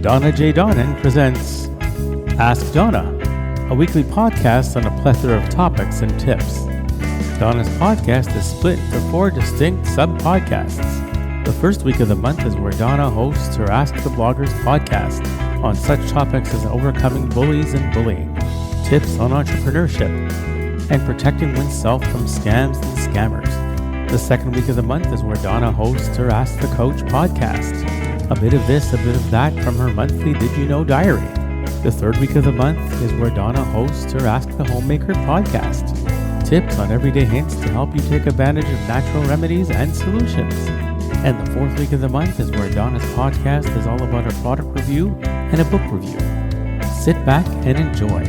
Donna J. Donnan presents Ask Donna, a weekly podcast on a plethora of topics and tips. Donna's podcast is split into 4 distinct sub-podcasts. The first week of the month is where Donna hosts her Ask the Bloggers podcast on such topics as overcoming bullies and bullying, tips on entrepreneurship, and protecting oneself from scams and scammers. The second week of the month is where Donna hosts her Ask the Coach podcast. A bit of this, a bit of that from her monthly Did You Know diary. The third week of the month is where Donna hosts her Ask the Homemaker podcast. Tips on everyday hints to help you take advantage of natural remedies and solutions. And the fourth week of the month is where Donna's podcast is all about her product review and a book review. Sit back and enjoy.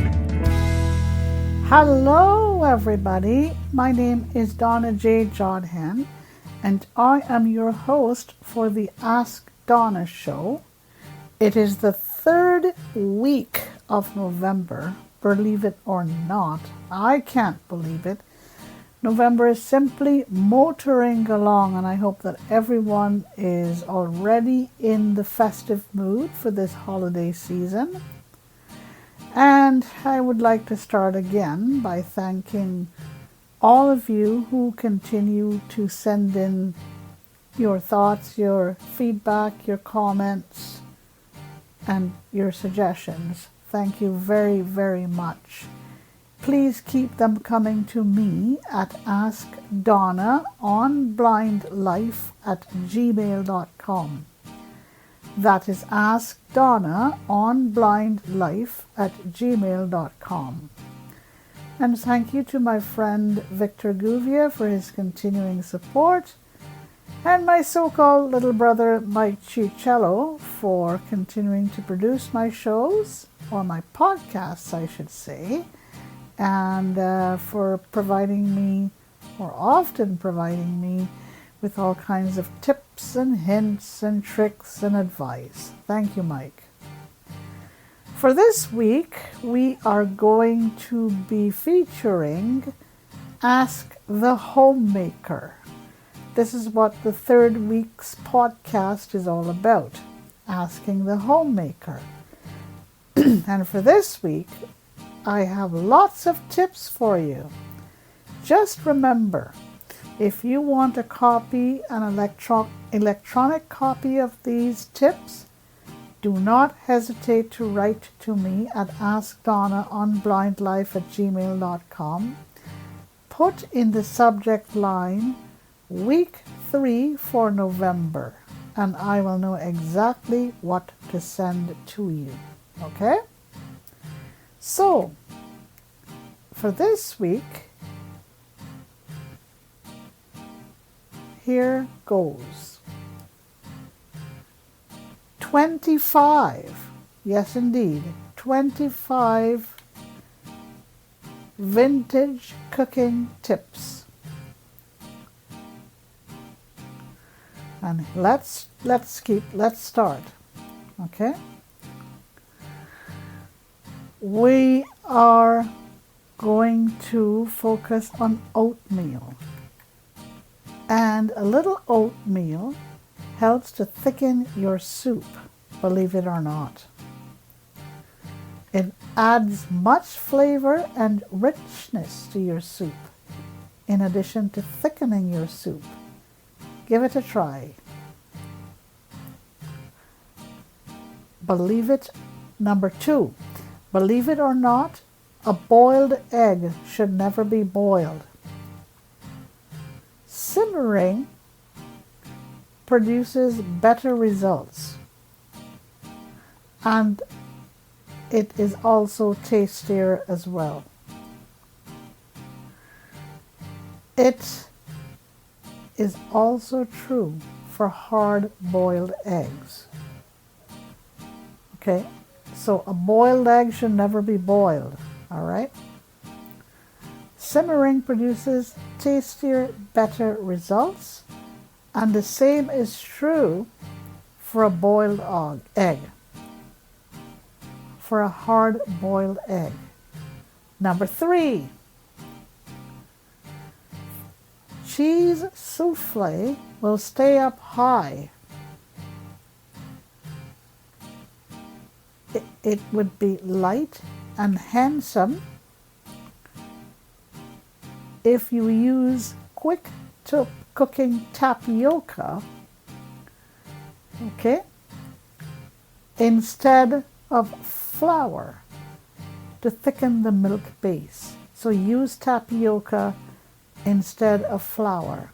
Hello everybody, my name is Donna J. Jodhan and I am your host for the Ask Donna show. It is the third week of November, believe it or not. I can't believe it. November is simply motoring along, and I hope that everyone is already in the festive mood for this holiday season. And I would like to start again by thanking all of you who continue to send in your thoughts, your feedback, your comments, and your suggestions. Thank you very, very much. Please keep them coming to me at askdonnaonblindlife@gmail.com. That is askdonnaonblindlife@gmail.com. And thank you to my friend Victor Gouvier for his continuing support, and my so-called little brother Mike Cicello for continuing to produce my shows, or my podcasts I should say, and for providing me, or often providing me, with all kinds of tips and hints and tricks and advice. Thank you, Mike. For this week, we are going to be featuring Ask the Homemaker. This is what the third week's podcast is all about, asking the homemaker. And for this week, I have lots of tips for you. Just remember, if you want a copy, an electronic copy of these tips, do not hesitate to write to me at askdonnaonblindlife@gmail.com. Put in the subject line Week 3 for November, and I will know exactly what to send to you. Okay? So, for this week, here goes. 25, yes indeed, 25 vintage cooking tips. And let's start. Okay? We are going to focus on oatmeal. And a little oatmeal helps to thicken your soup, believe it or not. It adds much flavor and richness to your soup, in addition to thickening your soup. Give it a try. Number 2, believe it or not, a boiled egg should never be boiled. Simmering produces better results, and it is also tastier as well. It is also true for hard-boiled eggs. Okay, so a boiled egg should never be boiled, all right? Simmering produces tastier, better results, and the same is true for a boiled egg, for a hard-boiled egg. Number 3, cheese souffle will stay up high it would be light and handsome if you use quick cooking tapioca, okay, instead of flour to thicken the milk base. So use tapioca instead of flour.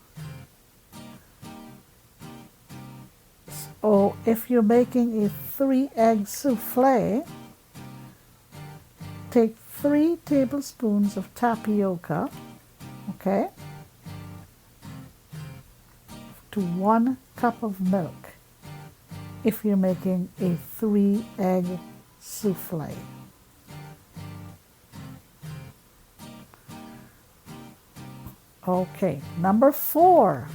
So if you're making a 3-egg souffle, take 3 tablespoons of tapioca, okay, to 1 cup of milk if you're making a 3-egg souffle. Okay, number 4.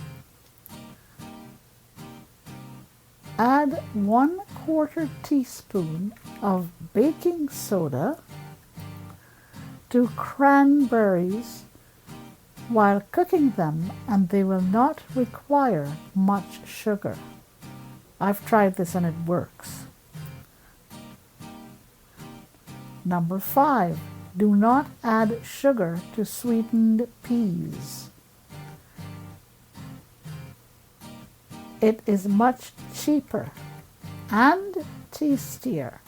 Add 1/4 teaspoon of baking soda to cranberries while cooking them, and they will not require much sugar. I've tried this and it works. Number 5. Do not add sugar to sweetened peas. It is much cheaper and tastier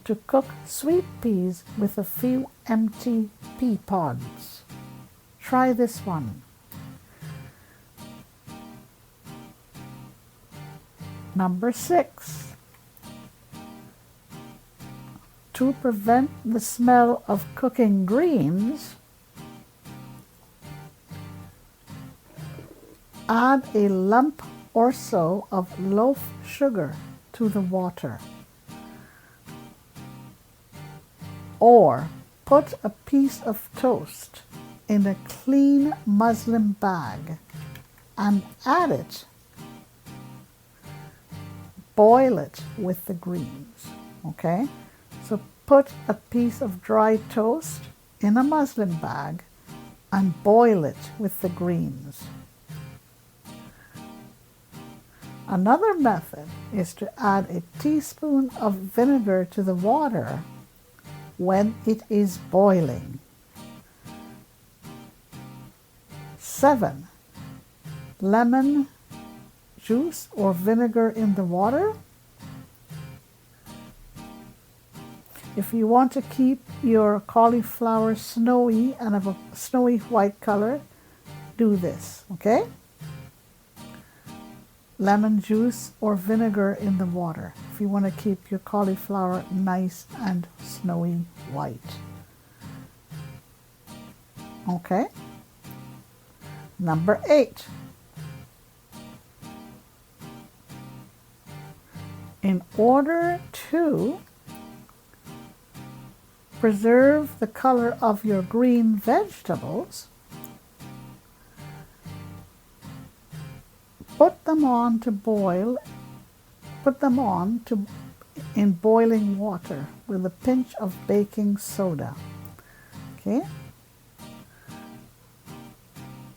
to cook sweet peas with a few empty pea pods. Try this one. Number 6. To prevent the smell of cooking greens, add a lump or so of loaf sugar to the water. Or put a piece of toast in a clean muslin bag and add it. Boil it with the greens, okay? So put a piece of dry toast in a muslin bag and boil it with the greens. Another method is to add a teaspoon of vinegar to the water when it is boiling. 7. Lemon juice or vinegar in the water. If you want to keep your cauliflower snowy and of a snowy white color, do this, okay? Lemon juice or vinegar in the water if you want to keep your cauliflower nice and snowy white. Okay? Number 8. In order to preserve the color of your green vegetables, put them on in boiling water with a pinch of baking soda. Okay?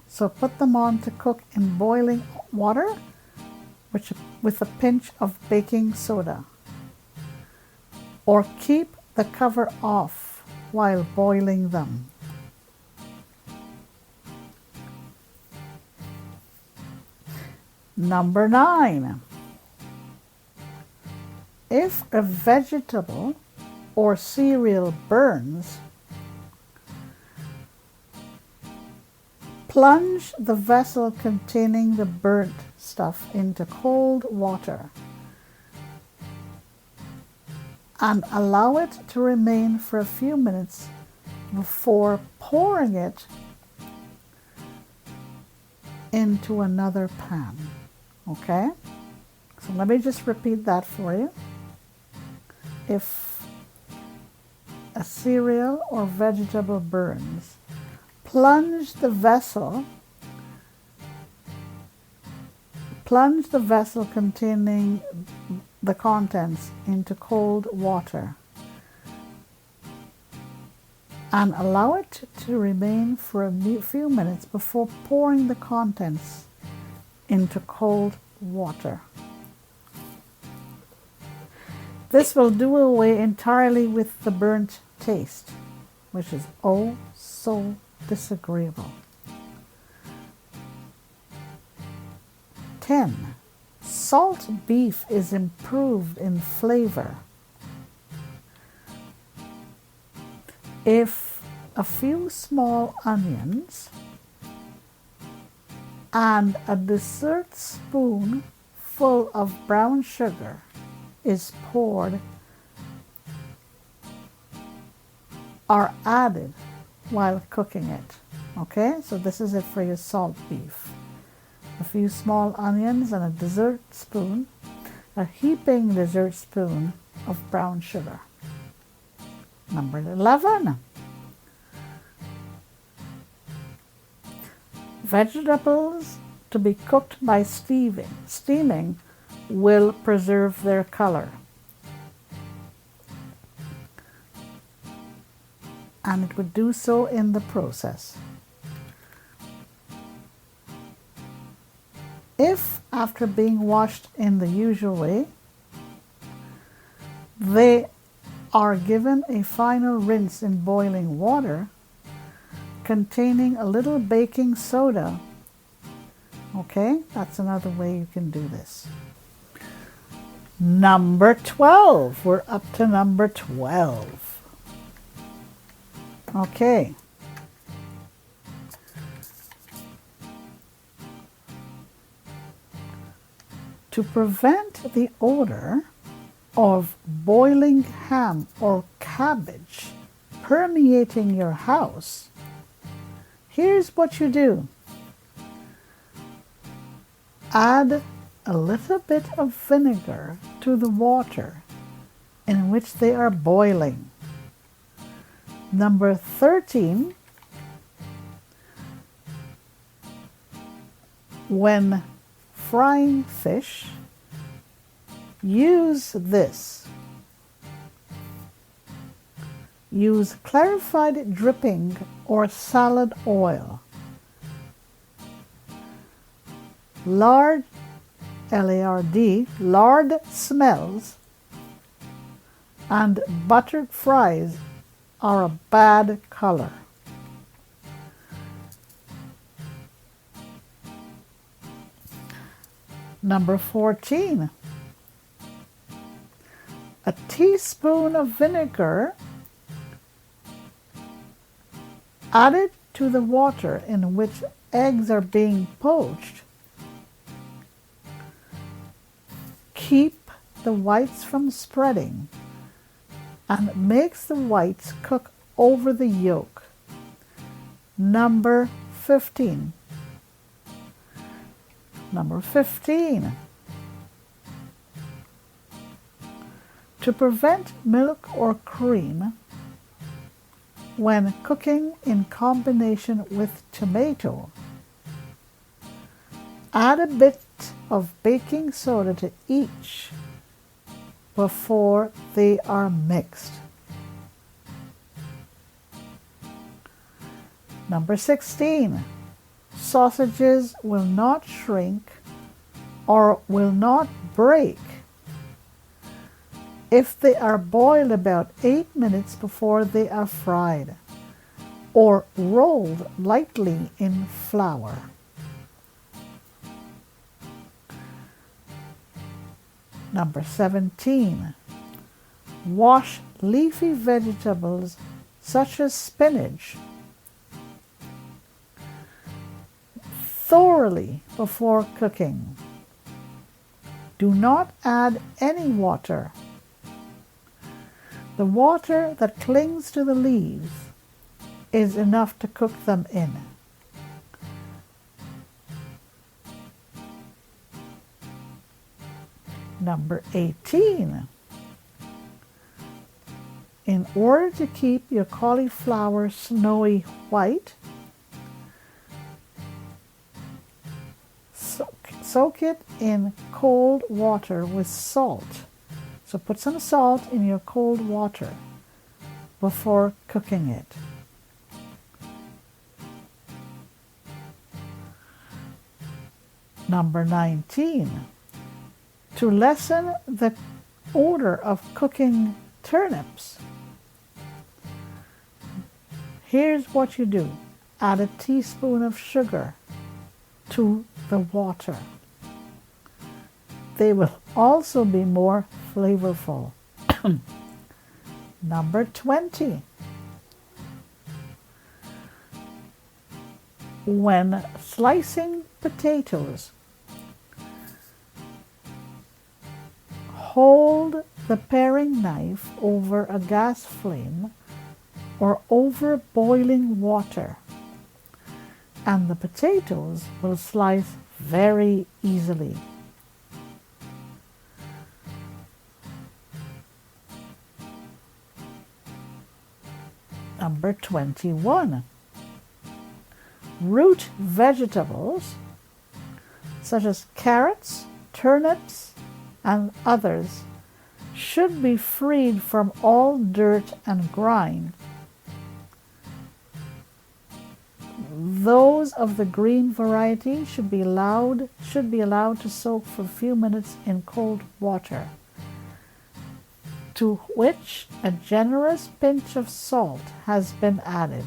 So put them on to cook in boiling water with a pinch of baking soda. Or keep the cover off while boiling them. Number 9. If a vegetable or cereal burns, plunge the vessel containing the burnt stuff into cold water and allow it to remain for a few minutes before pouring it into another pan. Okay? So let me just repeat that for you. If a cereal or vegetable burns, plunge the vessel containing the contents into cold water and allow it to remain for a few minutes before pouring the contents into cold water. This will do away entirely with the burnt taste, which is oh so disagreeable. 10. Salt beef is improved in flavor if a few small onions and a dessert spoon full of brown sugar is poured or added while cooking it. Okay, so this is it for your salt beef. A few small onions and a dessert spoon, a heaping dessert spoon of brown sugar. Number 11. Vegetables to be cooked by steaming will preserve their color. And it would do so in the process. If, after being washed in the usual way, they are given a final rinse in boiling water containing a little baking soda, okay, that's another way you can do this. Number 12. We're up to number 12. Okay. To prevent the odor of boiling ham or cabbage permeating your house, here's what you do. Add a little bit of vinegar to the water in which they are boiling. Number 13, when frying fish, use this. Use clarified dripping or salad oil. Lard, L-A-R-D, lard smells and buttered fries are a bad color. Number 14. A teaspoon of vinegar added to the water in which eggs are being poached. Keep the whites from spreading and makes the whites cook over the yolk. Number 15. Number 15. To prevent milk or cream when cooking in combination with tomato, add a bit of baking soda to each before they are mixed. Number 16. Sausages will not shrink or will not break if they are boiled about 8 minutes before they are fried or rolled lightly in flour. Number 17. Wash leafy vegetables such as spinach thoroughly before cooking. Do not add any water. The water that clings to the leaves is enough to cook them in. Number 18. In order to keep your cauliflower snowy white, soak it in cold water with salt. So put some salt in your cold water before cooking it. Number 19. To lessen the odor of cooking turnips, here's what you do. Add a teaspoon of sugar to the water. They will also be more flavorful. Number 20. When slicing potatoes, hold the paring knife over a gas flame or over boiling water, and the potatoes will slice very easily. Number 21. Root vegetables such as carrots, turnips, and others should be freed from all dirt and grime. Those of the green variety should be allowed to soak for a few minutes in cold water, to which a generous pinch of salt has been added.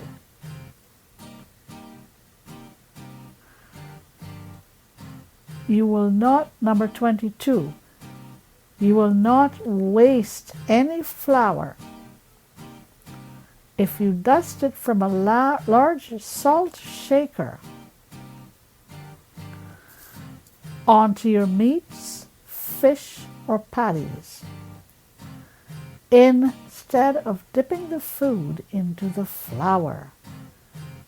Number 22, you will not waste any flour. If you dust it from a large salt shaker onto your meats, fish, or patties, instead of dipping the food into the flour,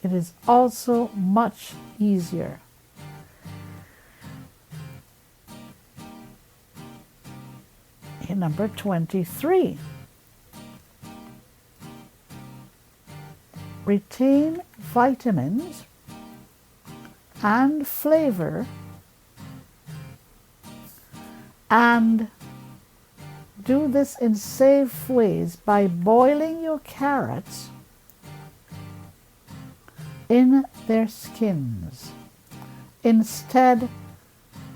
it is also much easier. Number 23. Retain vitamins and flavor and do this in safe ways by boiling your carrots in their skins. Instead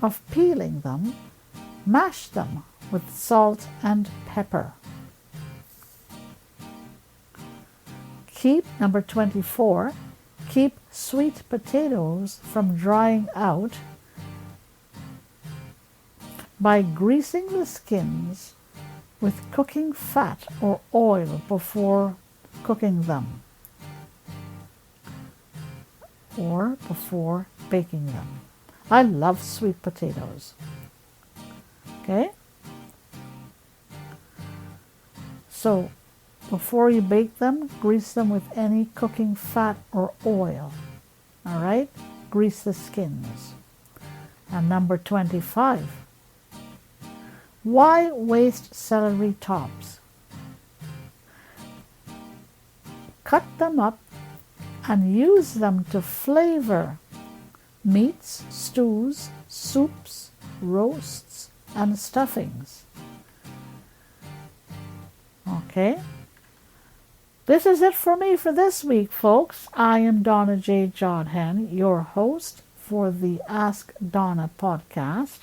of peeling them, mash them with salt and pepper. Number 24, keep sweet potatoes from drying out by greasing the skins with cooking fat or oil before cooking them or before baking them. I love sweet potatoes. Okay? So, before you bake them, grease them with any cooking fat or oil. All right? Grease the skins. And number 25. Why waste celery tops? Cut them up and use them to flavor meats, stews, soups, roasts, and stuffings. Okay? This is it for me for this week, folks. I am Donna J. Jodhan, your host for the Ask Donna podcast.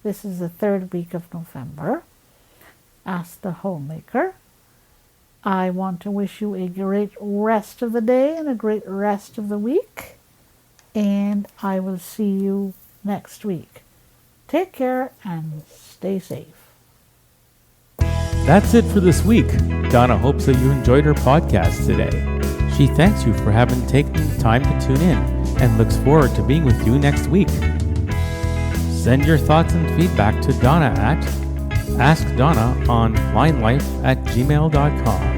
This is the third week of November. Ask the Homemaker. I want to wish you a great rest of the day and a great rest of the week. And I will see you next week. Take care and stay safe. That's it for this week. Donna hopes that you enjoyed her podcast today. She thanks you for having taken the time to tune in and looks forward to being with you next week. Send your thoughts and feedback to Donna at AskDonna on linelife@gmail.com.